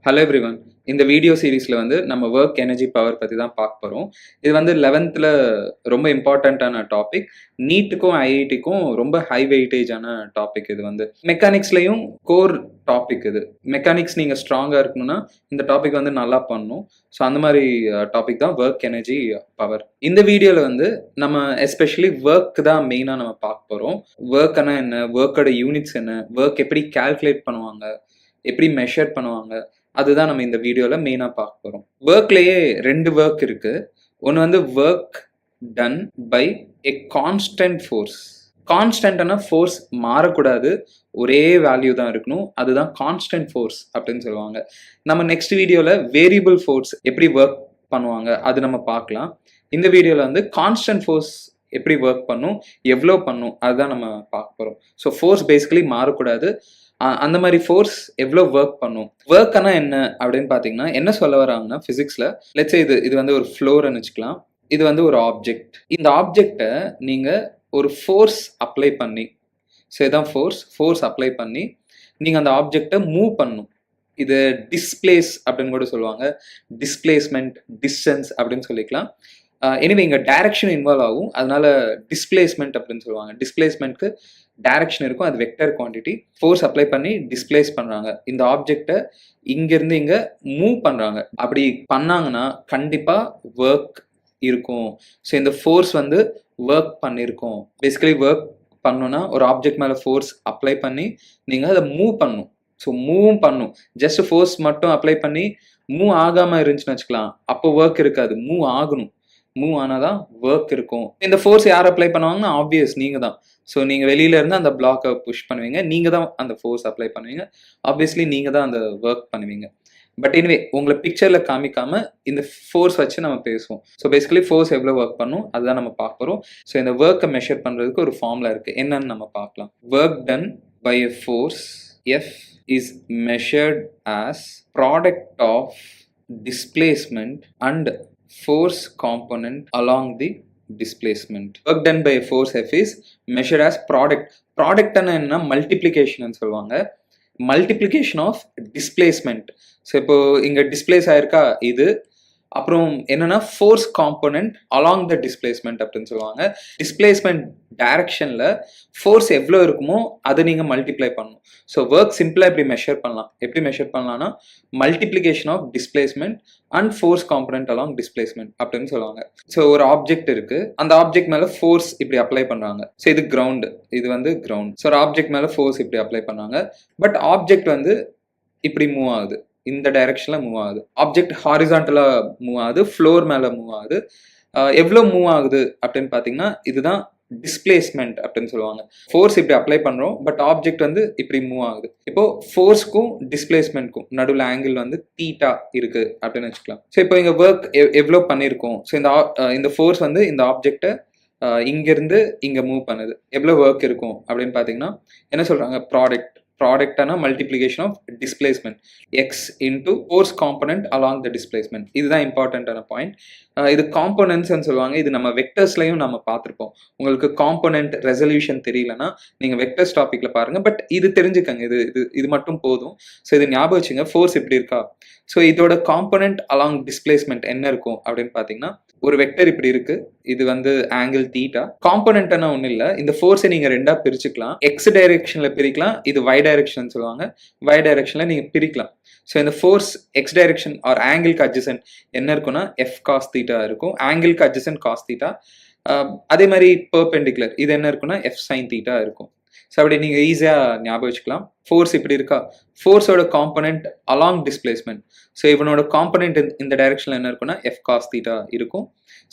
Hello everyone. இந்த video சீரிஸ்ல நம்ம work energy power பத்தி தான் பார்க்க போறோம். இது 11th ரொம்ப இம்பார்ட்டன்ட்டான டாபிக். நீட்டுக்கும் ஐஐடிக்கும் ரொம்ப ஹை வெயிட்டேஜான டாபிக் இது மெக்கானிக்ஸ்லயும் கோர் டாபிக் இது. மெக்கானிக்ஸ் நீங்க ஸ்ட்ராங்கா இருக்கணும்னா இந்த டாபிக் நல்லா பண்ணணும். ஸோ அந்த மாதிரி டாபிக் தான் ஒர்க் எனர்ஜி பவர். இந்த வீடியோல நம்ம எஸ்பெஷலி ஒர்க் தான் மெயினா நம்ம பார்க்க போறோம். ஒர்க்னா என்ன, ஒர்க்கோட யூனிட்ஸ் என்ன, ஒர்க் எப்படி கால்குலேட் பண்ணுவாங்க, எப்படி மெஷர் பண்ணுவாங்க, அதுதான் நம்ம இந்த வீடியோல மெயினா பார்க்க போறோம். ஒர்க்லயே 2 ஒர்க் இருக்கு. ஒன்னு work done by a constant force. கான்ஸ்டன்ட்னா ஃபோர்ஸ் மாறக்கூடாது, ஒரே வேல்யூ தான் இருக்கணும். அதுதான் கான்ஸ்டன்ட் ஃபோர்ஸ் அப்படின்னு சொல்லுவாங்க. நம்ம நெக்ஸ்ட் வீடியோல வேரியபிள் ஃபோர்ஸ் எப்படி ஒர்க் பண்ணுவாங்க அது நம்ம பார்க்கலாம். இந்த வீடியோல கான்ஸ்டன்ட் ஃபோர்ஸ் எப்படி ஒர்க் பண்ணும், எவ்வளோ பண்ணும், அதுதான் நம்ம பார்க்க போறோம். ஸோ ஃபோர்ஸ் பேசிக்கலி மாறக்கூடாது. அந்த மாதிரி ஃபோர்ஸ் எவ்வளோ ஒர்க் பண்ணும். ஒர்க்னா என்ன அப்படின்னு பார்த்தீங்கன்னா என்ன சொல்ல வராங்கன்னா ஃபிசிக்ஸ்ல லெட்ஸ் இது ஒரு ஃப்ளோர்னு வச்சுக்கலாம். இது ஒரு ஆப்ஜெக்ட். இந்த ஆப்ஜெக்டை நீங்க ஒரு ஃபோர்ஸ் அப்ளை பண்ணி, ஸோ இதான் ஃபோர்ஸ் அப்ளை பண்ணி நீங்க அந்த ஆப்ஜெக்டை மூவ் பண்ணணும். இது டிஸ்பிளேஸ் அப்படின்னு கூட சொல்லுவாங்க. டிஸ்பிளேஸ்மெண்ட், டிஸ்டன்ஸ் அப்படின்னு சொல்லிக்கலாம். எனிவே இங்கே டைரக்ஷன் இன்வால்வ் ஆகும், அதனால டிஸ்பிளேஸ்மெண்ட் அப்படின்னு சொல்லுவாங்க. டிஸ்பிளேஸ்மெண்ட்க்கு டைரக்ஷன் இருக்கும், அது வெக்டர் குவான்டிட்டி. ஃபோர்ஸ் அப்ளை பண்ணி டிஸ்பிளேஸ் பண்ணுறாங்க. இந்த ஆப்ஜெக்டை இங்கேருந்து இங்கே மூவ் பண்ணுறாங்க. அப்படி பண்ணாங்கன்னா கண்டிப்பாக ஒர்க் இருக்கும். ஸோ இந்த ஃபோர்ஸ் ஒர்க் பண்ணியிருக்கோம். பேசிக்கலி ஒர்க் பண்ணணும்னா ஒரு ஆப்ஜெக்ட் மேலே ஃபோர்ஸ் அப்ளை பண்ணி நீங்கள் அதை மூவ் பண்ணணும். ஸோ மூவும் பண்ணும். ஜஸ்ட் ஃபோர்ஸ் மட்டும் அப்ளை பண்ணி மூவ் ஆகாமல் இருந்துச்சுன்னு வச்சுக்கலாம், அப்போ ஒர்க் இருக்காது. மூவ் ஆகணும். மூவ் ஆனால் தான் ஒர்க் இருக்கும். இந்த ஃபோர்ஸ் யார் அப்ளை பண்ணுவாங்கன்னா ஆப்வியஸ் நீங்கள் தான். ஸோ நீங்கள் வெளியில இருந்து அந்த பிளாக்கை புஷ் பண்ணுவீங்க, நீங்கள் தான் அந்த ஃபோர்ஸ் அப்ளை பண்ணுவீங்க. ஆப்வியஸ்லி நீங்கள் தான் அந்த ஒர்க் பண்ணுவீங்க. பட் எனிவே உங்களை பிக்சரில் காமிக்காம இந்த ஃபோர்ஸ் வச்சு நம்ம பேசுவோம். ஸோ பேசிக்கலி ஃபோர்ஸ் எவ்வளோ ஒர்க் பண்ணும் அதுதான் நம்ம பார்க்க போகிறோம். ஸோ இந்த ஒர்க்கை மெஷர் பண்ணுறதுக்கு ஒரு ஃபார்முலா இருக்குது, என்னன்னு நம்ம பார்க்கலாம். Work done by a force F is measured as product of displacement and force component along the displacement. Work done by a force F is measured as product. Product என்ன multiplication சொல்லுவாங்க. Multiplication of displacement. So இப்போ இங்கே displace ஆயிருக்கா இது, அப்புறம் என்னன்னா force component along the displacement அப்படின்னு சொல்லுவாங்க. டிஸ்பிளேஸ்மெண்ட் டைரக்ஷன்ல ஃபோர்ஸ் எவ்வளோ இருக்குமோ அதை நீங்க மல்டிப்ளை பண்ணணும். ஸோ ஒர்க் சிம்பிளா இப்படி மெஷர் பண்ணலாம். எப்படி மெஷர் பண்ணலாம்னா multiplication of displacement and force component along displacement அப்படின்னு சொல்லுவாங்க. ஸோ ஒரு ஆப்ஜெக்ட் இருக்கு, அந்த ஆப்ஜெக்ட் மேல ஃபோர்ஸ் இப்படி அப்ளை பண்றாங்க. ஸோ இது கிரவுண்ட், இது கிரவுண்ட். ஸோ ஒரு ஆப்ஜெக்ட் மேல ஃபோர்ஸ் இப்படி அப்ளை பண்ணாங்க. பட் ஆப்ஜெக்ட் இப்படி மூவ் ஆகுது, இந்த டைரக்ஷன்ல மூவ் ஆகுது. ஆப்ஜெக்ட் ஹாரிசான்டலா மூவ் ஆகுது, ஃப்ளோர் மேல மூவ் ஆகுது. எவ்வளோ மூவ் ஆகுது அப்படின்னு பார்த்தீங்கன்னா இதுதான் டிஸ்பிளேஸ்மெண்ட் அப்படின்னு சொல்லுவாங்க. ஃபோர்ஸ் இப்படி அப்ளை பண்றோம், பட் ஆப்ஜெக்ட் இப்படி மூவ் ஆகுது. இப்போ ஃபோர்ஸ்க்கும் டிஸ்பிளேஸ்மெண்ட்க்கும் நடுவில் ஆங்கிள் தீட்டா இருக்கு அப்படின்னு வச்சுக்கலாம். ஸோ இப்போ இங்க ஒர்க் எவ்வளோ பண்ணியிருக்கோம். ஸோ இந்த ஃபோர்ஸ் இந்த ஆப்ஜெக்டை இங்கிருந்து இங்க மூவ் பண்ணுது. எவ்வளோ ஒர்க் இருக்கும் அப்படின்னு பார்த்தீங்கன்னா என்ன சொல்றாங்க, ப்ராடக்டான multiplication of displacement x into force component along the displacement. இதுதான் இம்பார்ட்டன்டான பாயிண்ட். இது காம்போனன்ட்ஸ்ன்னு சொல்லுவாங்க. இது நம்ம வெக்டர்ஸ்லையும் நம்ம பார்த்துருப்போம். உங்களுக்கு காம்போனன்ட் ரெசல்யூஷன் தெரியலன்னா நீங்க வெக்டர்ஸ் டாபிக்ல பாருங்க. பட் இது தெரிஞ்சுக்கங்க, இது மட்டும் போதும். ஸோ இது ஞாபகம் வச்சுங்க, ஃபோர்ஸ் இப்படி இருக்கா. ஸோ இதோட காம்போனன்ட் அலாங் டிஸ்பிளேஸ்மெண்ட் என்ன இருக்கும் அப்படின்னு பார்த்தீங்கன்னா ஒரு வெக்டர் இப்படி இருக்கு, இது ஆங்கிள் தீட்டா. காம்போனன்ட்னா ஒன்றும் இல்லை, இந்த ஃபோர்ஸை நீங்க ரெண்டா பிரிச்சுக்கலாம். எக்ஸ் டைரக்ஷன்ல பிரிக்கலாம், இது y டைரக்ஷன் சொல்லுவாங்க. y டைரக்ஷன்ல நீங்க பிரிக்கலாம். ஸோ இந்த ஃபோர்ஸ் எக்ஸ் டைரக்ஷன் ஆர் ஆங்கிள்க்கு அட்ஜசன்ட் என்ன இருக்குன்னா எஃப் காஸ் தீட்டா இருக்கும். ஆங்கிள்க்கு அட்ஜசன்ட் காஸ் தீட்டா. அதே மாதிரி பெர்பெண்டிகுலர் இது என்ன இருக்குன்னா எஃப் சைன் தீட்டா இருக்கும். ஸோ அப்படி நீங்கள் ஈஸியாக ஞாபகம் வச்சுக்கலாம். ஃபோர்ஸ் இப்படி இருக்கா, ஃபோர்ஸோட காம்போனன்ட் அலாங் டிஸ்பிளேஸ்மெண்ட். ஸோ இவனோட காம்போனன்ட் இந்த டைரக்ஷனில் என்ன இருக்குன்னா எஃப் காஸ் தீட்டா இருக்கும்.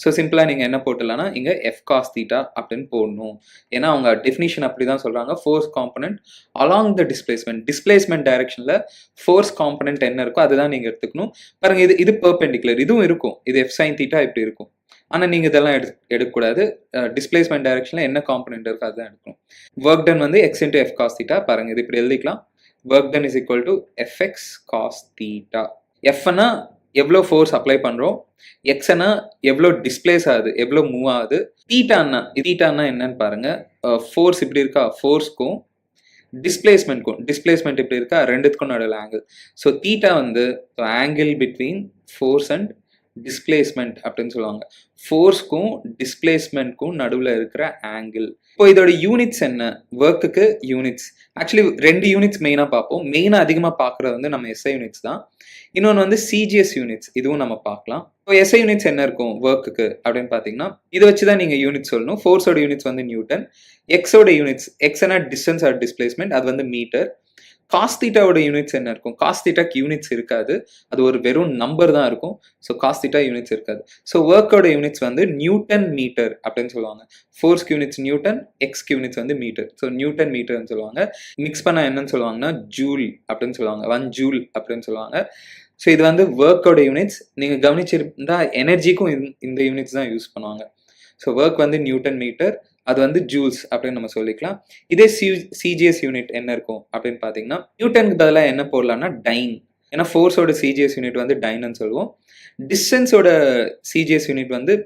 ஸோ சிம்பிளாக நீங்கள் என்ன போட்டுடலாம்னா இங்கே எஃப் காஸ் தீட்டா அப்படின்னு போடணும். ஏன்னா அவங்க டெஃபினிஷன் அப்படி தான் சொல்கிறாங்க, force component along the displacement டைரக்ஷனில் ஃபோர்ஸ் காம்போனன்ட் என்ன இருக்கோ அதுதான் நீங்கள் எடுத்துக்கணும். பாருங்க, இது பெர்பெண்டிகுலர், இதுவும் இருக்கும், இது எஃப் சைன் தீட்டா இப்படி இருக்கும். ஆனால் நீங்கள் இதெல்லாம் எடுக்கக்கூடாது. டிஸ்பிளேஸ்மெண்ட் டைரக்ஷனில் என்ன காம்போனன்ட் இருக்கோ அதுதான் எடுக்கணும். Work done x into F cos theta. பாருங்க, இது இப்படி எழுதிக்கலாம். Work done is equal to F x cos theta. எஃப்னா எவ்வளோ ஃபோர்ஸ் அப்ளை பண்ணுறோம், எக்ஸ்னா எவ்வளோ டிஸ்பிளேஸ் ஆகுது, எவ்வளோ மூவ் ஆகுது. தீட்டான்னா என்னன்னு பாருங்க. ஃபோர்ஸ் இப்படி இருக்கா, ஃபோர்ஸ்க்கும் டிஸ்பிளேஸ்மெண்ட் இப்படி இருக்கா, ரெண்டுத்துக்கும் நடுவில் ஆங்கிள். ஸோ தீட்டா வந்து angle between force and displacement அப்படின்னு சொல்லுவாங்க. ஃபோர்ஸ்க்கும் டிஸ்பிளேஸ்மெண்ட்க்கும் நடுவில் இருக்கிற ஆங்கிள். இப்போ இதோட யூனிட்ஸ் என்ன? ஒர்க்குக்கு யூனிட்ஸ் ஆக்சுவலி 2 யூனிட்ஸ் மெயினாக பார்ப்போம். மெயினாக அதிகமாக பார்க்குறது வந்து நம்ம எஸ்ஐ யூனிட்ஸ் தான். இன்னொன்று வந்து சிஜிஎஸ் யூனிட்ஸ், இதுவும் நம்ம பார்க்கலாம். இப்போ எஸ்ஐ யூனிட்ஸ் என்ன இருக்கும் ஒர்க்குக்கு அப்படின்னு பார்த்தீங்கன்னா, இதை வச்சு தான் நீங்கள் யூனிட் சொல்லணும். ஃபோர்ஸோட யூனிட்ஸ் வந்து நியூட்டன், எக்ஸோட யூனிட்ஸ், எக்ஸ்னா டிஸ்டன்ஸ் ஆர் டிஸ்பிளேஸ்மெண்ட், அது வந்து மீட்டர். காஸ் தீட்டாவோட யூனிட்ஸ் என்ன இருக்கும்? காஸ் தீட்டாக்கு யூனிட்ஸ் இருக்காது, அது ஒரு வெறும் நம்பர் தான் இருக்கும். ஸோ காஸ் தீட்டா யூனிட்ஸ் இருக்காது. ஸோ ஒர்க்கோட யூனிட்ஸ் வந்து நியூட்டன் மீட்டர் அப்படின்னு சொல்லுவாங்க. ஃபோர்ஸ்க்கு யூனிட்ஸ் நியூட்டன், எக்ஸ்க்கு யூனிட்ஸ் வந்து மீட்டர். ஸோ நியூட்டன் மீட்டர்னு சொல்லுவாங்க. மிக்ஸ் பண்ண என்னன்னு சொல்லுவாங்கன்னா ஜூல் அப்படின்னு சொல்லுவாங்க, 1 ஜூல் அப்படின்னு சொல்லுவாங்க. ஸோ இது வந்து ஒர்க்கோட யூனிட்ஸ். நீங்கள் கவனிச்சிருந்தா எனர்ஜிக்கும் இந்த யூனிட்ஸ் தான் யூஸ் பண்ணுவாங்க. ஸோ ஒர்க் வந்து நியூட்டன் மீட்டர், அது வந்து ஜூல்ஸ் அப்படின்னு நம்ம சொல்லிக்கலாம். இதே சிஜிஎஸ் யூனிட் என்ன இருக்கும் அப்படின்னு பார்த்தீங்கன்னா, நியூட்டனுக்கு பதிலாக என்ன போடலாம்னா டைன். ஏன்னா ஃபோர்ஸோட சிஜிஎஸ் யூனிட் வந்து டைன்னு சொல்லுவோம். டிஸ்டன்ஸோட சிஜிஎஸ் யூனிட் வந்து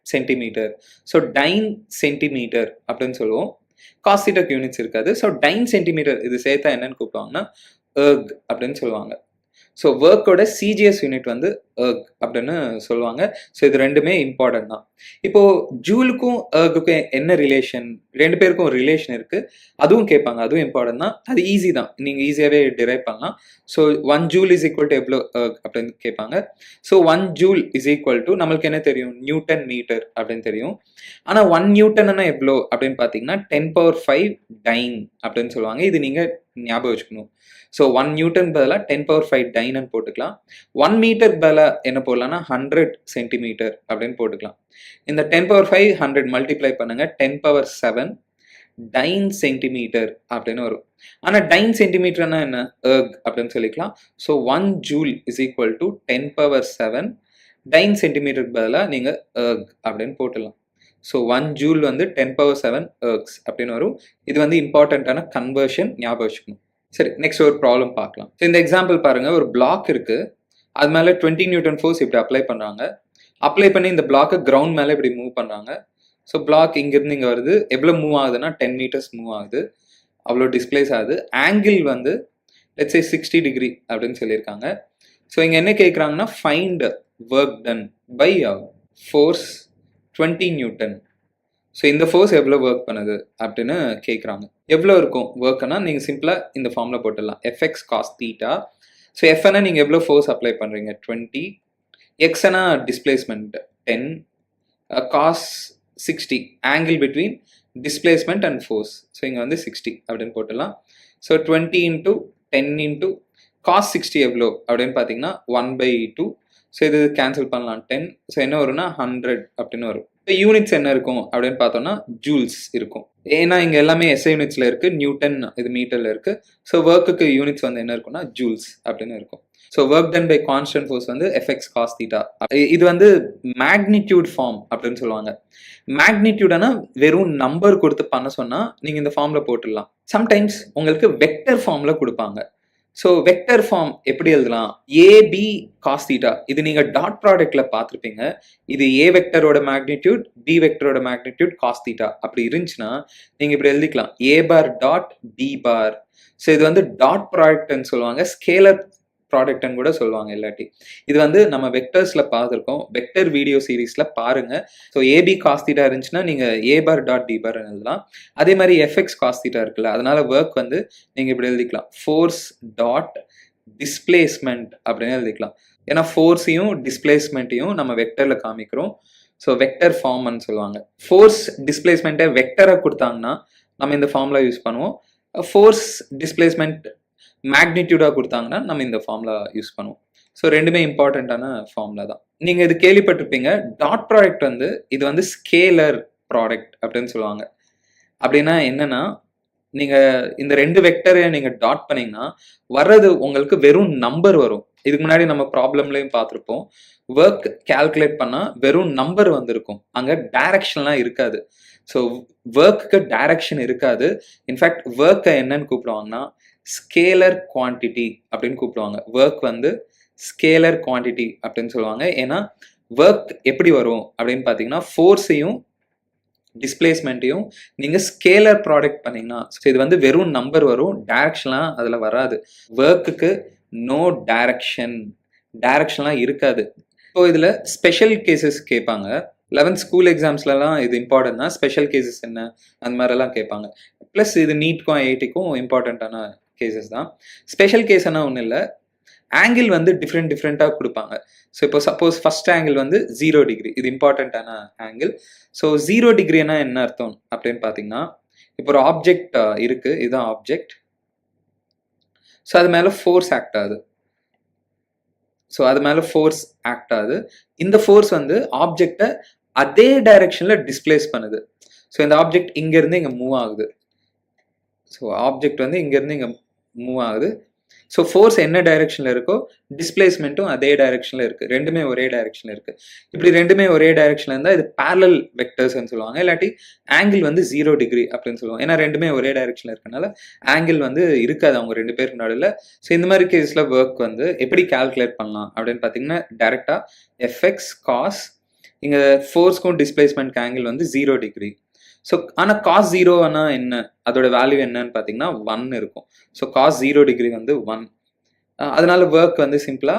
சென்டிமீட்டர். ஸோ டைன் சென்டிமீட்டர் அப்படின்னு சொல்லுவோம். காஸ் தீட்டாக்கு யூனிட்ஸ் இருக்காது. ஸோ டைன் சென்டிமீட்டர் இது சேர்த்தா என்னன்னு கூப்பிடுவாங்கன்னா எர்க் அப்படின்னு சொல்லுவாங்க. ஸோ ஒர்க்கோட சிஜிஎஸ் யூனிட் வந்து எர்க் அப்படின்னு சொல்லுவாங்க. ஸோ இது ரெண்டுமே இம்பார்ட்டன்ட் தான். இப்போ ஜூலுக்கும் எர்க்குக்கும் என்ன ரிலேஷன்? 2 பேருக்கும் ஒரு ரிலேஷன் இருக்கு, அதுவும் கேட்பாங்க. அதுவும் இம்பார்ட்டன்ட் தான். அது ஈஸி தான், நீங்க ஈஸியாகவே டிரைவ் பண்ணலாம். So 1 joule is equal to எவ்வளோ எர்க் அப்படின்னு கேட்பாங்க. So 1 joule is equal to நம்மளுக்கு என்ன தெரியும்? நியூட்டன் மீட்டர் அப்படின்னு தெரியும். ஆனால் 1 நியூட்டன்னா எவ்வளோ அப்படின்னு பார்த்தீங்கன்னா 10⁵ டைன் அப்படின்னு சொல்லுவாங்க. இது நீங்க ஞாபகம் வச்சுக்கணும். ஸோ 1 நியூட்டன் பதிலாக 10⁵ டைன்னு போட்டுக்கலாம். 1 மீட்டர் பதிலாக என்ன போடலாம்னா 100 சென்டிமீட்டர் அப்படின்னு போட்டுக்கலாம். இந்த 10⁵ 100 மல்டிப்ளை பண்ணுங்க, 10⁷ டைன் சென்டிமீட்டர் அப்படின்னு வரும். ஆனால் டைன் சென்டிமீட்டர்னா என்ன? எர்க் அப்படின்னு சொல்லிக்கலாம். So 1 joule is equal to 10⁷ dyne சென்டிமீட்டருக்கு பதிலாக நீங்கள் எர்க் அப்படின்னு போட்டுடலாம். ஸோ 1 ஜூல் வந்து 10⁷ எர்க்ஸ் அப்படின்னு வரும். இது வந்து இம்பார்ட்டண்ட்டான கன்வர்ஷன், ஞாபகம் வச்சுக்கணும். சரி, நெக்ஸ்ட் ஒரு ப்ராப்ளம் பார்க்கலாம். ஸோ இந்த எக்ஸாம்பிள் பாருங்க, ஒரு பிளாக் இருக்கு, அது மேலே 20 நியூட்டன் ஃபோர்ஸ் இப்படி அப்ளை பண்ணுறாங்க. அப்ளை பண்ணி இந்த பிளாக்கை கிரவுண்ட் மேலே இப்படி மூவ் பண்ணுறாங்க. ஸோ பிளாக் இங்கேருந்து இங்கே வருது. எவ்வளோ மூவ் ஆகுதுன்னா 10 மீட்டர்ஸ் மூவ் ஆகுது, அவ்வளோ டிஸ்பிளேஸ் ஆகுது. ஆங்கிள் வந்து லெட்ஸ் சே 60 டிகிரி அப்படின்னு சொல்லியிருக்காங்க. ஸோ இங்கே என்ன கேட்குறாங்கன்னா find work done by force 20 newton. So இந்த ஃபோர்ஸ் எவ்வளோ ஒர்க் பண்ணுது அப்படின்னு கேட்குறாங்க. எவ்வளோ இருக்கும் ஒர்க்குன்னா நீங்கள் சிம்பிளாக இந்த ஃபார்மில் போட்டுடலாம், எஃப்எக்ஸ் காஸ் தீட்டா. ஸோ எஃப்னா நீங்கள் எவ்வளோ ஃபோர்ஸ் அப்ளை பண்ணுறீங்க 20, எக்ஸ்னா displacement 10, cos 60 angle between displacement and force. So இங்கே வந்து 60 அப்படின்னு போட்டுடலாம். ஸோ 20 × 10 × காஸ் 60 எவ்வளோ அப்படின்னு பார்த்தீங்கன்னா 1/2. ஸோ இது கேன்சல் பண்ணலாம் 10. ஸோ என்ன வரும்னா 100 அப்படின்னு வரும். இப்போ யூனிட்ஸ் என்ன இருக்கும் அப்படின்னு பார்த்தோம்னா ஜூல்ஸ் இருக்கும். ஏன்னா இங்கே எல்லாமே எஸ்ஐ யூனிட்ஸில் இருக்குது, நியூட்டன் இது மீட்டரில் இருக்குது. ஸோ ஒர்க்குக்கு யூனிட்ஸ் வந்து என்ன இருக்குன்னா ஜூல்ஸ் அப்படின்னு இருக்கும். So work done by constant force வந்து எஃப்எக்ஸ் காஸ் தீட்டா. இது வந்து மேக்னிடியூட் ஃபார்ம் அப்படின்னு சொல்லுவாங்க. மேக்னிடியூட்னா வெறும் நம்பர் கொடுத்து பண்ண சொன்னால் நீங்கள் இந்த ஃபார்மில் போட்டுடலாம். சம்டைம்ஸ் உங்களுக்கு வெக்டர் ஃபார்மில் கொடுப்பாங்க. ஸோ வெக்டர் ஃபார்ம் எப்படி எழுதலாம்? A B cos theta. இது நீங்கள் டாட் ப்ராடக்ட்ல பார்த்துருப்பீங்க. இது ஏ வெக்டரோட மேக்னிடியூட், பி வெக்டரோட மேக்னிடியூட் காஸ் தீட்டா அப்படி இருந்துச்சுன்னா நீங்கள் இப்படி எழுதிக்கலாம், A bar dot B bar. So இது வந்து டாட் ப்ராடக்ட்னு சொல்லுவாங்க, ஸ்கேலர் ப்ராடக்ட்னு கூட சொல்லுவாங்க இல்லாட்டி. இது வந்து நம்ம வெக்டர்ஸ்ல பார்த்துருக்கோம், வெக்டர் வீடியோ சீரீஸ்ல பாருங்க. ஸோ ஏபி காஸ் தீட்டா இருந்துச்சுன்னா நீங்க ஏ பார் டாட் பி பார் எழுதலாம். அதே மாதிரி எஃப்எக்ஸ் காஸ் தீட்டா இருக்குல்ல, அதனால ஒர்க் வந்து நீங்க இப்படி எழுதிக்கலாம், ஃபோர்ஸ் டாட் டிஸ்பிளேஸ்மெண்ட் அப்படின்னு எழுதிக்கலாம். ஏன்னா ஃபோர்ஸையும் டிஸ்பிளேஸ்மெண்ட்டையும் நம்ம வெக்டர்ல காமிக்கிறோம். ஸோ வெக்டர் ஃபார்ம்னு சொல்லுவாங்க. ஃபோர்ஸ் டிஸ்பிளேஸ்மெண்ட்டை வெக்டரை கொடுத்தாங்கன்னா நம்ம இந்த ஃபார்முலா யூஸ் பண்ணுவோம். ஃபோர்ஸ் டிஸ்பிளேஸ்மெண்ட் மேக்னிடியூடாக கொடுத்தாங்கன்னா நம்ம இந்த ஃபார்முலா யூஸ் பண்ணுவோம். ஸோ ரெண்டுமே இம்பார்ட்டண்ட்டான ஃபார்முலா தான். நீங்கள் இது கேள்விப்பட்டிருப்பீங்க, டாட் ப்ராடக்ட் வந்து இது வந்து ஸ்கேலர் ப்ராடக்ட் அப்படின்னு சொல்லுவாங்க. அப்படின்னா என்னன்னா, நீங்கள் இந்த 2 வெக்டரை நீங்கள் டாட் பண்ணீங்கன்னா வர்றது உங்களுக்கு வெறும் நம்பர் வரும். இதுக்கு முன்னாடி நம்ம ப்ராப்ளம்லையும் பார்த்துருப்போம், ஒர்க் கால்குலேட் பண்ணால் வெறும் நம்பர் வந்திருக்கும், அங்கே டைரக்ஷன்லாம் இருக்காது. ஸோ ஒர்க்கு டைரக்ஷன் இருக்காது. இன்ஃபேக்ட் ஒர்க்கை என்னன்னு கூப்பிடுவாங்கன்னா ஸ்கேலர் குவான்டிட்டி அப்படின்னு கூப்பிடுவாங்க. ஒர்க் வந்து ஸ்கேலர் குவான்டிட்டி அப்படின்னு சொல்லுவாங்க. ஏன்னா ஒர்க் எப்படி வரும் அப்படின்னு பார்த்தீங்கன்னா ஃபோர்ஸையும் டிஸ்பிளேஸ்மெண்ட்டையும் நீங்க ஸ்கேலர் ப்ராடக்ட் பண்ணீங்கன்னா, ஸோ இது வந்து வெறும் நம்பர் வரும், டைரக்ஷன்லாம் அதுல வராது. ஒர்க்குக்கு நோ டைரக்ஷன்லாம் இருக்காது. ஸோ இதுல ஸ்பெஷல் கேசஸ் கேட்பாங்க. 11th ஸ்கூல் எக்ஸாம்ஸ்லலாம் இது இம்பார்ட்டன்ட் தான். ஸ்பெஷல் கேசஸ் என்ன அந்த மாதிரிலாம் கேட்பாங்க. ப்ளஸ் இது நீட்க்கும் ஐஐடிக்கும் இம்பார்ட்டண்ட்டான கேசஸ் தான். ஸ்பெஷல் கேஸ்னா ஒன்றும் இல்லை, ஆங்கிள் வந்து டிஃப்ரெண்ட்டாக கொடுப்பாங்க. ஸோ இப்போ சப்போஸ் ஃபர்ஸ்ட் ஆங்கிள் வந்து 0 டிகிரி, இது இம்பார்ட்டண்ட்டான ஆங்கிள். ஸோ 0 டிகிரினா என்ன அர்த்தம் அப்படின்னு பார்த்தீங்கன்னா, இப்போ ஒரு ஆப்ஜெக்ட் இருக்கு, இதுதான் ஆப்ஜெக்ட். ஸோ அது மேலே ஃபோர்ஸ் ஆக்ட் ஆகுது. இந்த ஃபோர்ஸ் வந்து ஆப்ஜெக்டை அதே டைரக்ஷன்ல டிஸ்பிளேஸ் பண்ணுது. ஸோ இந்த ஆப்ஜெக்ட் இங்கேருந்து இங்கே மூவ் ஆகுது. ஸோ ஃபோர்ஸ் என்ன டைரக்ஷன்ல இருக்கோ டிஸ்பிளேஸ்மெண்ட்டும் அதே டைரக்ஷன்ல இருக்கு. ரெண்டுமே ஒரே டைரக்ஷன்ல இருக்கு. இப்படி ரெண்டுமே ஒரே டைரக்ஷன்ல இருந்தால் இது பேரலல் வெக்டர்ஸ்ன்னு சொல்லுவாங்க. இல்லாட்டி ஆங்கிள் வந்து 0 டிகிரி அப்படின்னு சொல்லுவாங்க. ஏன்னா ரெண்டுமே ஒரே டைரக்ஷன்ல இருக்கனால ஆங்கிள் வந்து இருக்காது அவங்க ரெண்டு பேருக்கு நடுவில். ஸோ இந்த மாதிரி கேஸ்ல ஒர்க் வந்து எப்படி கால்குலேட் பண்ணலாம் அப்படின்னு பார்த்தீங்கன்னா, டைரக்டா எஃப்எக்ஸ் காஸ், இங்க ஃபோர்ஸ்க்கும் டிஸ்பிளேஸ்மெண்ட் ஆங்கிள் வந்து 0 டிகிரி. ஸோ ஆனால் காஸ் 0 ஆனால் என்ன, அதோட வேல்யூ என்னன்னு பார்த்தீங்கன்னா 1 இருக்கும். ஸோ காஸ் 0 டிகிரி வந்து 1. அதனால ஒர்க் வந்து சிம்பிளா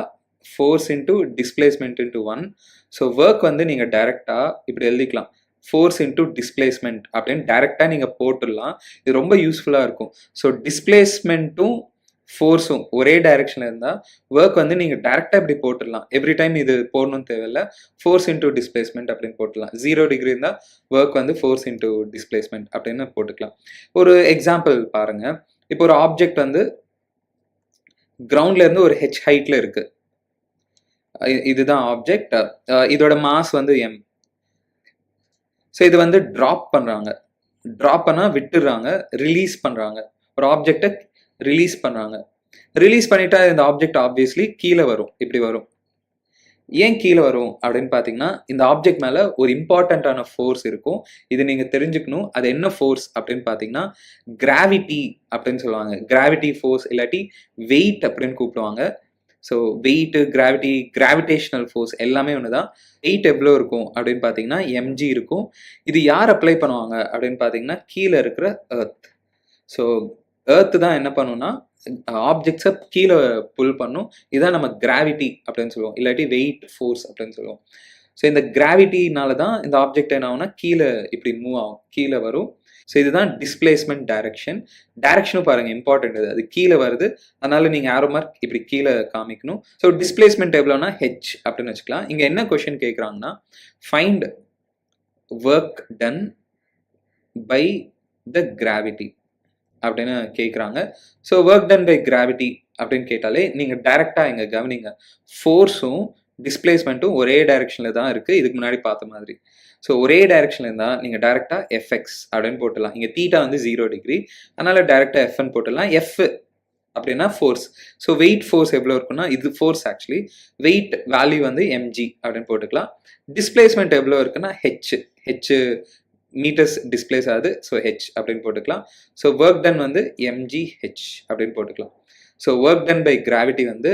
force into displacement into 1. So work வந்து நீங்கள் டைரக்டா இப்படி எழுதிக்கலாம், ஃபோர்ஸ் இன்டூ டிஸ்பிளேஸ்மெண்ட் அப்படின்னு டைரக்டா நீங்கள் போட்டுடலாம். இது ரொம்ப யூஸ்ஃபுல்லாக இருக்கும். ஸோ டிஸ்பிளேஸ்மெண்ட்டும் ஃபோர்ஸும் ஒரே டைரக்ஷன்ல இருந்தால் ஒர்க் வந்து நீங்கள் டைரக்டா இப்படி போட்டுடலாம். எவ்ரி டைம் இது போடணும்னு தேவையில்லை, ஃபோர்ஸ் இன்டூ டிஸ்பிளேஸ்மெண்ட் அப்படின்னு போட்டுடலாம். 0 டிகிரி இருந்தால் ஒர்க் வந்து ஃபோர்ஸ் இன்டூ டிஸ்பிளேஸ்மெண்ட் அப்படின்னு போட்டுக்கலாம். ஒரு எக்ஸாம்பிள் பாருங்க. இப்போ ஒரு ஆப்ஜெக்ட் வந்து கிரவுண்ட்ல இருந்து ஒரு h ஹைட்ல இருக்கு. இதுதான் ஆப்ஜெக்ட். இதோட மாஸ் வந்து m. ஸோ இது வந்து ட்ராப் பண்ணா விட்டுடுறாங்க, ரிலீஸ் பண்றாங்க. ஒரு ஆப்ஜெக்டை ரிலீஸ் பண்ணிட்டா இந்த ஆப்ஜெக்ட் ஆப்வியஸ்லி கீழே வரும், இப்படி வரும். ஏன் கீழே வரும் அப்படின்னு பார்த்தீங்கன்னா, இந்த ஆப்ஜெக்ட் மேல ஒரு இம்பார்ட்டண்ட்டான ஃபோர்ஸ் இருக்கும். இது நீங்க தெரிஞ்சுக்கணும். அது என்ன ஃபோர்ஸ் அப்படின்னு பார்த்தீங்கன்னா, கிராவிட்டி அப்படின்னு சொல்லுவாங்க. கிராவிட்டி ஃபோர்ஸ் இல்லாட்டி வெயிட் அப்படின்னு கூப்பிடுவாங்க. ஸோ வெயிட், கிராவிடேஷனல் ஃபோர்ஸ் எல்லாமே ஒண்ணுதான். வெயிட் எவ்வளோ இருக்கும் அப்படின்னு பார்த்தீங்கன்னா mg இருக்கும். இது யார் அப்ளை பண்ணுவாங்க அப்படின்னு பார்த்தீங்கன்னா, கீழே இருக்கிற எர்த். ஸோ எர்த் தான் என்ன பண்ணும்னா ஆப்ஜெக்ட்ஸை கீழே புல் பண்ணும். இதான் நம்ம கிராவிட்டி அப்படின்னு சொல்லுவோம், இல்லாட்டி வெயிட் ஃபோர்ஸ் அப்படின்னு சொல்லுவோம். ஸோ இந்த கிராவிட்டினால தான் இந்த ஆப்ஜெக்ட் என்ன ஆகும்னா கீழே இப்படி மூவ் ஆகும், கீழே வரும். ஸோ இதுதான் டிஸ்பிளேஸ்மெண்ட் டைரக்ஷனும் பாருங்க இம்பார்ட்டன்ட். அது கீழே வருது, அதனால நீங்க ஆரோ மார்க் இப்படி கீழே காமிக்கணும். ஸோ டிஸ்பிளேஸ்மெண்ட் எவ்வளோனா h அப்படின்னு வச்சுக்கலாம். இங்க என்ன கொஸ்டின் கேட்குறாங்கன்னா, find work done by the gravity அப்படின்னு கேட்குறாங்க. So work done by gravity அப்படின்னு கேட்டாலே நீங்கள் டைரக்டாக இங்கே கவனிங்க, ஃபோர்ஸும் டிஸ்பிளேஸ்மெண்ட்டும் ஒரே டைரக்ஷன்ல தான் இருக்கு, இதுக்கு முன்னாடி பார்த்த மாதிரி. ஸோ ஒரே டைரக்ஷன்ல இருந்தால் நீங்கள் டைரக்டா எஃப்எக்ஸ் அப்படின்னு போட்டுடலாம். இங்கே தீட்டா வந்து 0 டிகிரி, அதனால டைரக்டா எஃப்என் போட்டுடலாம். எஃப் அப்படின்னா ஃபோர்ஸ். ஸோ வெயிட் ஃபோர்ஸ் எவ்வளோ இருக்குன்னா, இது ஃபோர்ஸ் ஆக்சுவலி, வெயிட் வேல்யூ வந்து mg அப்படின்னு போட்டுக்கலாம். டிஸ்பிளேஸ்மெண்ட் எவ்வளோ இருக்குன்னா h மீட்டர்ஸ் டிஸ்பிளேஸ் ஆகுது. ஸோ h அப்படின்னு போட்டுக்கலாம். ஸோ ஒர்க் டன் வந்து mgh அப்படின்னு போட்டுக்கலாம். So work done by gravity வந்து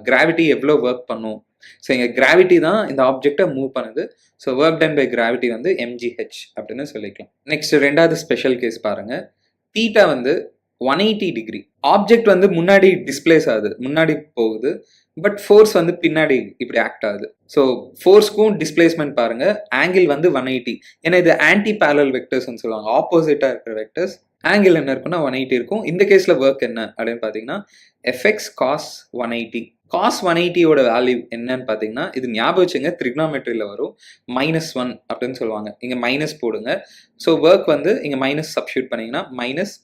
கிராவிட்டி எவ்வளோ ஒர்க் பண்ணும். ஸோ இங்கே கிராவிட்டி தான் இந்த ஆப்ஜெக்டை மூவ் பண்ணுது. So work done by gravity வந்து mgh அப்படின்னு சொல்லிக்கலாம். நெக்ஸ்ட் ரெண்டாவது ஸ்பெஷல் கேஸ் பாருங்க. தீட்டா வந்து 180 டிகிரி. ஆப்ஜெக்ட் வந்து முன்னாடி டிஸ்பிளேஸ் ஆகுது, முன்னாடி போகுது, பட் ஃபோர்ஸ் வந்து பின்னாடி இப்படி ஆக்ட் ஆகுது. ஸோ ஃபோர்ஸ்க்கும் டிஸ்பிளேஸ்மெண்ட் பாருங்க, ஆங்கிள் வந்து 180. ஏன்னா இது ஆன்டி பேரலல் வெக்டர்ஸ்ன்னு சொல்லுவாங்க, ஆப்போசிட்டா இருக்கிற வெக்டர்ஸ். ஆங்கிள் என்ன இருக்குன்னா 180 இருக்கும். இந்த கேஸ்ல ஒர்க் என்ன அப்படின்னு பார்த்தீங்கன்னா, எஃப்எக்ஸ் காஸ் 180. காஸ் 180யோட வேல்யூ என்னன்னு பார்த்தீங்கன்னா, இது ஞாபகம் வச்சுங்க, ட்ரிக்னாமெட்ரியில் வரும், -1 அப்படின்னு சொல்லுவாங்க. இங்கே மைனஸ் போடுங்க. ஸோ ஒர்க் வந்து இங்கே மைனஸ் சப்ஸ்டியூட் பண்ணீங்கன்னா மைனஸ்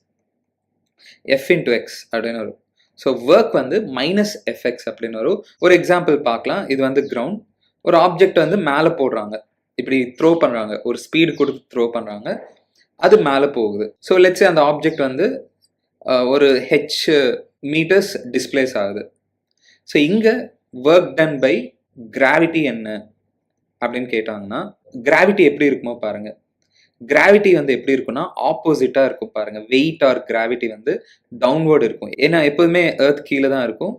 எஃப் இன்டூ எக்ஸ் அப்படின்னு வரும். ஸோ ஒர்க் வந்து மைனஸ் எஃப்எக்ஸ் அப்படின்னு வரும். ஒரு எக்ஸாம்பிள் பார்க்கலாம். இது வந்து கிரவுண்ட், ஒரு ஆப்ஜெக்ட் வந்து மேலே போடுறாங்க, இப்படி த்ரோ பண்ணுறாங்க, ஒரு ஸ்பீடு கொடுத்து த்ரோ பண்ணுறாங்க, அது மேலே போகுது. ஸோ லெட்ஸ் அந்த ஆப்ஜெக்ட் வந்து ஒரு h மீட்டர்ஸ் டிஸ்பிளேஸ் ஆகுது. ஸோ இங்கே ஒர்க் டன் பை கிராவிட்டி என்ன அப்படின்னு கேட்டாங்கன்னா, கிராவிட்டி எப்படி இருக்குமோ பாருங்க. கிராவிட்டி வந்து எப்படி இருக்குன்னா ஆப்போசிட்டா இருக்கும் பாருங்க. வெயிட் ஆர் கிராவிட்டி வந்து டவுன்வர்டு இருக்கும். ஏன்னா எப்போதுமே எர்த் கீழே தான் இருக்கும்,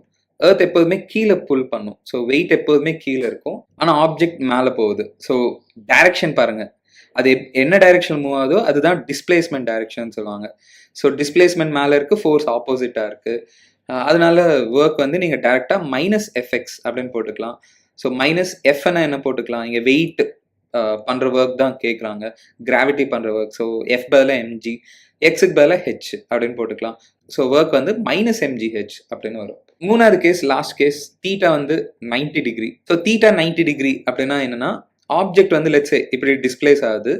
எர்த் எப்போதுமே கீழே புல் பண்ணும். ஸோ வெயிட் எப்போதுமே கீழே இருக்கும், ஆனால் ஆப்ஜெக்ட் மேலே போகுது. ஸோ டைரக்ஷன் பாருங்க, அது என்ன டைரக்ஷன் மூவ் ஆகுதோ அதுதான் டிஸ்பிளேஸ்மெண்ட் டைரக்ஷன் சொல்லுவாங்க. ஸோ டிஸ்பிளேஸ்மெண்ட் மேலே இருக்கு, ஃபோர்ஸ் ஆப்போசிட்டாக இருக்கு. அதனால ஒர்க் வந்து நீங்கள் டேரெக்டாக மைனஸ் எஃப்எக்ஸ் அப்படின்னு போட்டுக்கலாம். ஸோ மைனஸ் எஃப்னா என்ன போட்டுக்கலாம், இங்கே வெயிட் பண்ணுற ஒர்க் தான் கேட்குறாங்க, கிராவிட்டி பண்ணுற ஒர்க். ஸோ எஃப் பதிலாக எம்ஜி, எக்ஸுக்கு பதிலாக ஹெச் அப்படின்னு போட்டுக்கலாம். ஸோ ஒர்க் வந்து மைனஸ் எம்ஜிஹெச் அப்படின்னு வரும். மூணாவது கேஸ், லாஸ்ட் கேஸ், தீட்டா வந்து 90 டிகிரி. ஸோ தீட்டா 90 டிகிரி அப்படின்னா என்னன்னா, ஆப்ஜெக்ட் வந்து லெட்ஸே இப்படி டிஸ்பிளேஸ் ஆகுது,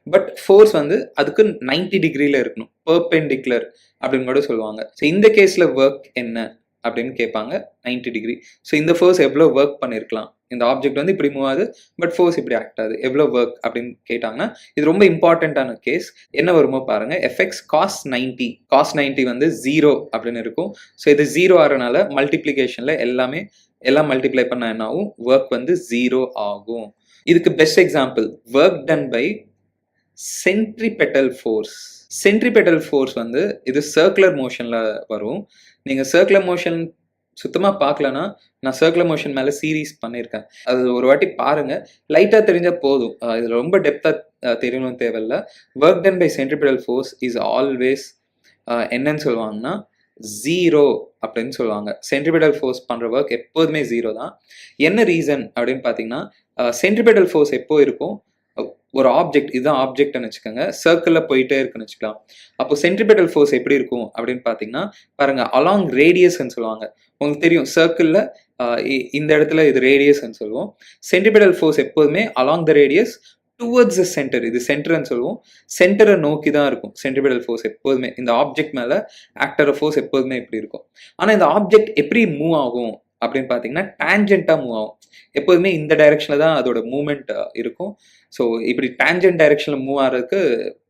பட் ஃபோர்ஸ் வந்து அதுக்கு 90 டிகிரியில் இருக்கணும், பெர்பெண்டிகுலர் அப்படின்னு கூட சொல்லுவாங்க. ஸோ இந்த கேஸில் ஒர்க் என்ன அப்படின்னு கேட்பாங்க, 90 டிகிரி. ஸோ இந்த ஃபோர்ஸ் எவ்வளோ ஒர்க் பண்ணியிருக்கலாம், இந்த ஆப்ஜெக்ட் வந்து இப்படி மூவ் ஆகுது, பட் ஃபோர்ஸ் இப்படி ஆக்ட் ஆகுது, எவ்வளோ ஒர்க் அப்படின்னு கேட்டாங்கன்னா இது ரொம்ப இம்பார்ட்டண்ட்டான கேஸ். என்ன வருமோ பாருங்க, எஃப்எக்ஸ் காஸ் 90, காஸ் 90 வந்து 0 அப்படின்னு இருக்கும். ஸோ இது 0 ஆகிறனால மல்டிப்ளிகேஷனில் எல்லாம் மல்டிப்ளை பண்ண என்ன ஆகும், ஒர்க் வந்து 0 ஆகும். இதுக்கு best example, work done by centripetal force. Centripetal force வந்து இது சர்க்குலர் மோஷனில் வரும். நீங்கள் சர்க்குலர் மோஷன் சுத்தமாக பார்க்கலன்னா, நான் சர்க்குலர் மோஷன் மேலே சீரீஸ் பண்ணியிருக்கேன், அது ஒரு வாட்டி பாருங்கள், லைட்டாக தெரிஞ்சால் போதும். இதில் ரொம்ப டெப்த்தாக தெரியணும் தேவையில்லை. Work done by centripetal force is always என்னன்னு சொல்லுவாங்கன்னா 0 அப்படின்னு சொல்லுவாங்க. சென்ட்ரிபெட்டல் ஃபோர்ஸ் பண்ணுற ஒர்க் எப்போதுமே 0 தான். என்ன ரீசன் அப்படின்னு பார்த்தீங்கன்னா, சென்ட்ரிபெட்டல் ஃபோர்ஸ் எப்போ இருக்கும், ஒரு ஆப்ஜெக்ட், இதுதான் ஆப்ஜெக்ட்னு வச்சுக்கோங்க, சர்க்கிளில் போயிட்டே இருக்குன்னு வச்சுக்கலாம். அப்போ சென்ட்ரிபெட்டல் ஃபோர்ஸ் எப்படி இருக்கும் அப்படின்னு பார்த்தீங்கன்னா, பாருங்கள், அலாங் ரேடியஸ்ன்னு சொல்லுவாங்க. உங்களுக்கு தெரியும், சர்க்கிளில் இந்த இடத்துல இது ரேடியஸ்ன்னு சொல்லுவோம். சென்ட்ரிபெட்டல் ஃபோர்ஸ் எப்போதுமே along the radius towards the centre, இது சென்டர்னு சொல்லுவோம், சென்டரை நோக்கி தான் இருக்கும் சென்ட்ரிபெட்டல் ஃபோர்ஸ் எப்போதுமே. இந்த ஆப்ஜெக்ட் மேலே ஆக்டர் ஃபோர்ஸ் எப்போதுமே இப்படி இருக்கும். ஆனால் இந்த ஆப்ஜெக்ட் எப்படி மூவ் ஆகும் அப்படின்னு பார்த்தீங்கன்னா, டேஞ்சென்ட்டாக மூவ் ஆகும். எப்போதுமே இந்த டைரக்ஷனில் தான் அதோட மூவ்மெண்ட் இருக்கும். ஸோ இப்படி டேஞ்சென்ட் டைரக்ஷனில் மூவ் ஆகிறதுக்கு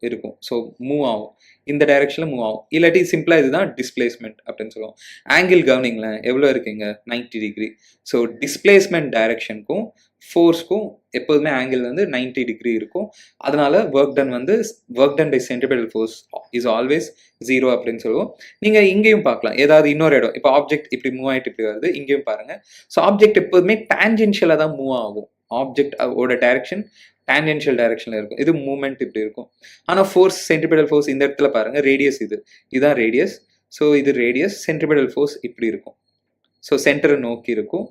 இருக்கும். ஸோ மூவ் ஆகும், இந்த டைரக்ஷனில் மூவ் ஆகும். இல்லாட்டி சிம்பிளாக இதுதான் டிஸ்பிளேஸ்மெண்ட் அப்படின்னு சொல்லுவோம். ஆங்கிள் கவனிங்களேன், எவ்வளோ இருக்குங்க, 90 டிகிரி. ஸோ டிஸ்பிளேஸ்மெண்ட் டைரக்ஷனுக்கும் ஃபோர்ஸ்க்கும் எப்போதுமே ஆங்கிள் வந்து 90 டிகிரி இருக்கும். அதனால work done by centripetal force is always 0 அப்படின்னு சொல்லுவோம். நீங்கள் இங்கேயும் பார்க்கலாம், ஏதாவது இன்னொரு இடம், இப்போ ஆப்ஜெக்ட் இப்படி மூவ் ஆகிட்டு இப்படி வருது, இங்கேயும் பாருங்கள். ஸோ ஆப்ஜெக்ட் எப்போதுமே டேஞ்சென்ஷியலாக தான் மூவ் ஆகும். ஆப்ஜெக்ட் ஓட டைரக்ஷன் டேஞ்சென்ஷியல் டைரக்ஷனில் இருக்கும், இது மூவ்மெண்ட் இப்படி இருக்கும். ஆனால் ஃபோர்ஸ், சென்ட்ரிபெட்டல் ஃபோர்ஸ் இந்த இடத்துல பாருங்கள், ரேடியஸ் இதுதான் ரேடியஸ். ஸோ இது ரேடியஸ், சென்ட்ரிபெட்டல் ஃபோர்ஸ் இப்படி இருக்கும். ஸோ சென்டரை நோக்கி இருக்கும்.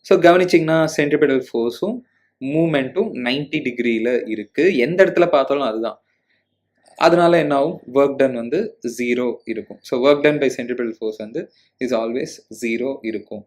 ஸோ கவனிச்சிங்கன்னா சென்ட்ரிபெட்டல் ஃபோர்ஸும் மூவ்மெண்ட்டும் 90 டிகிரியில் இருக்குது. எந்த இடத்துல பார்த்தாலும் அதுதான். அதனால என்ன ஆகும், ஒர்க் டன் வந்து 0 இருக்கும். So work done by centripetal force வந்து இஸ் ஆல்வேஸ் 0 இருக்கும்.